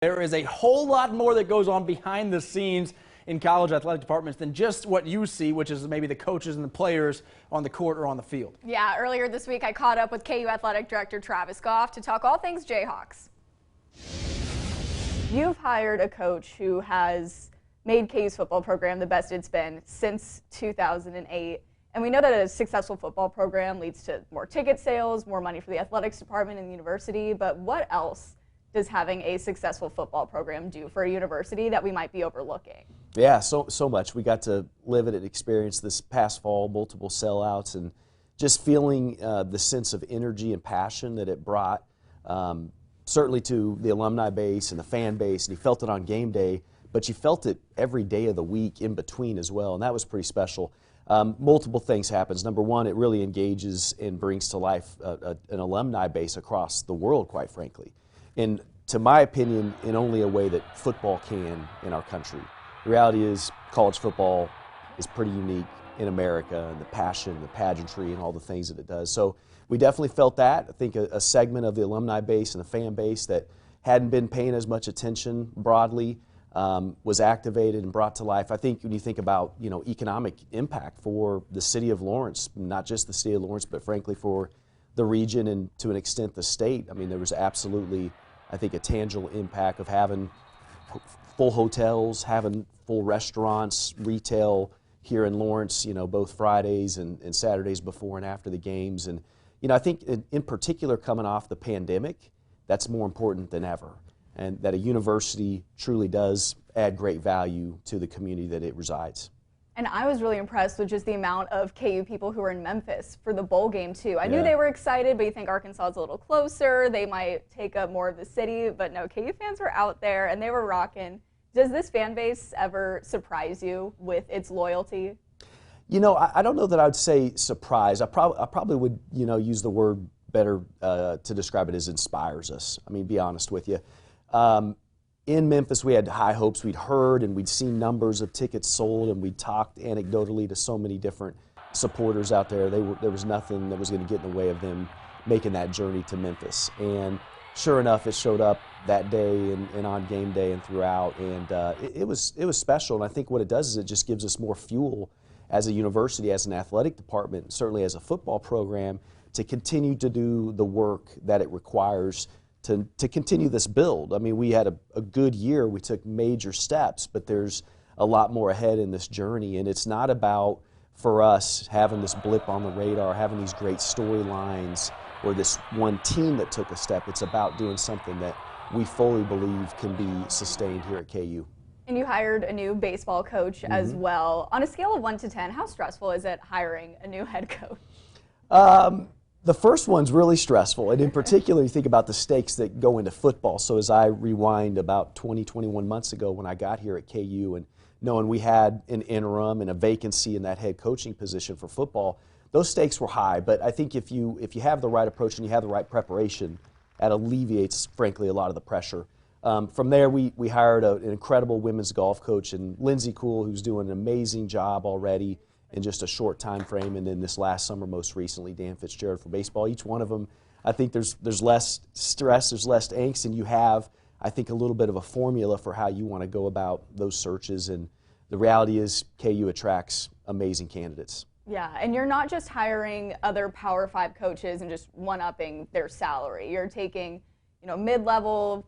There is a whole lot more that goes on behind the scenes in college athletic departments than just what you see, which is maybe the coaches and the players on the court or on the field. Yeah, earlier this week I caught up with KU Athletic Director Travis Goff to talk all things Jayhawks. You've hired a coach who has made KU's football program the best it's been since 2008. And we know that a successful football program leads to more ticket sales, more money for the athletics department and the university. But what else does having a successful football program do for a university that we might be overlooking? Yeah, so much. We got to live it and experience this past fall, multiple sellouts, and just feeling the sense of energy and passion that it brought, certainly to the alumni base and the fan base, and you felt it on game day, but you felt it every day of the week in between as well, and that was pretty special. Multiple things happens. Number one, it really engages and brings to life an alumni base across the world, quite frankly. And to my opinion, in only a way that football can in our country. The reality is college football is pretty unique in America, and the passion, the pageantry, and all the things that it does. So we definitely felt that. I think a segment of the alumni base and the fan base that hadn't been paying as much attention broadly was activated and brought to life. I think when you think about economic impact for the city of Lawrence, not just the city of Lawrence, but frankly for the region and to an extent the state. I mean, there was absolutely, I think, a tangible impact of having full hotels, having full restaurants, retail here in Lawrence, both Fridays and Saturdays before and after the games. And, I think in particular coming off the pandemic, that's more important than ever. And that a university truly does add great value to the community that it resides. And I was really impressed with just the amount of KU people who were in Memphis for the bowl game, too. I knew they were excited, but you think Arkansas is a little closer. They might take up more of the city. But no, KU fans were out there, and they were rocking. Does this fan base ever surprise you with its loyalty? I don't know that I would say surprise. I probably would, use the word better to describe it as inspires us. I mean, be honest with you. In Memphis, we had high hopes. We'd heard and we'd seen numbers of tickets sold, and we talked anecdotally to so many different supporters out there. There was nothing that was going to get in the way of them making that journey to Memphis. And sure enough, it showed up that day and on game day and throughout. And it was special. And I think what it does is it just gives us more fuel as a university, as an athletic department, certainly as a football program, to continue to do the work that it requires to continue this build. I mean, we had a good year. We took major steps, but there's a lot more ahead in this journey. And it's not about, for us, having this blip on the radar, having these great storylines, or this one team that took a step. It's about doing something that we fully believe can be sustained here at KU. And you hired a new baseball coach as well. On a scale of 1 to 10, how stressful is it hiring a new head coach? The first one's really stressful, and in particular, you think about the stakes that go into football. So as I rewind about 21 months ago when I got here at KU, and knowing we had an interim and a vacancy in that head coaching position for football, those stakes were high. But I think if you have the right approach and you have the right preparation, that alleviates, frankly, a lot of the pressure. From there, we hired an incredible women's golf coach, and Lindsay Cool, who's doing an amazing job already in just a short time frame, and then this last summer, most recently, Dan Fitzgerald for baseball. Each one of them, I think there's less stress, there's less angst, and you have, I think, a little bit of a formula for how you want to go about those searches. And the reality is KU attracts amazing candidates. Yeah, and you're not just hiring other Power 5 coaches and just one-upping their salary. You're taking, mid-level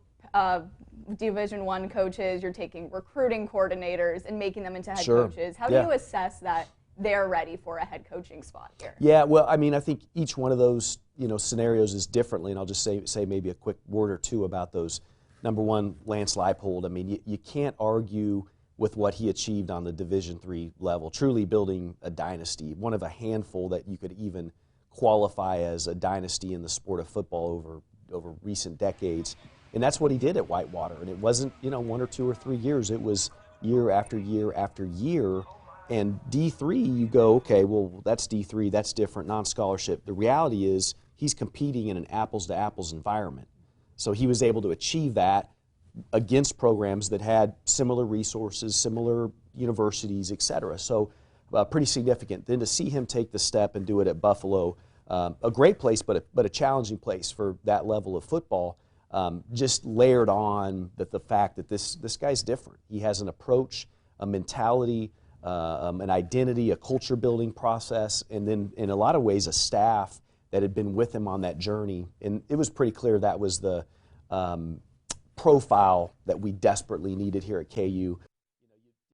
Division I coaches, you're taking recruiting coordinators and making them into head coaches. How do you assess that they're ready for a head coaching spot here? Yeah, well, I mean, I think each one of those, scenarios is differently, and I'll just say maybe a quick word or two about those. Number one, Lance Leipold. I mean, you can't argue with what he achieved on the Division III level, truly building a dynasty, one of a handful that you could even qualify as a dynasty in the sport of football over recent decades. And that's what he did at Whitewater. And it wasn't, 1 or 2 or 3 years. It was year after year after year. And D3, you go, okay, well, that's D3, that's different, non-scholarship. The reality is he's competing in an apples-to-apples environment. So he was able to achieve that against programs that had similar resources, similar universities, et cetera. So pretty significant. Then to see him take the step and do it at Buffalo, a great place, but a challenging place for that level of football. just layered on the fact that this guy's different. He has an approach, a mentality, an identity, a culture building process, and then in a lot of ways a staff that had been with him on that journey. And it was pretty clear that was the profile that we desperately needed here at KU.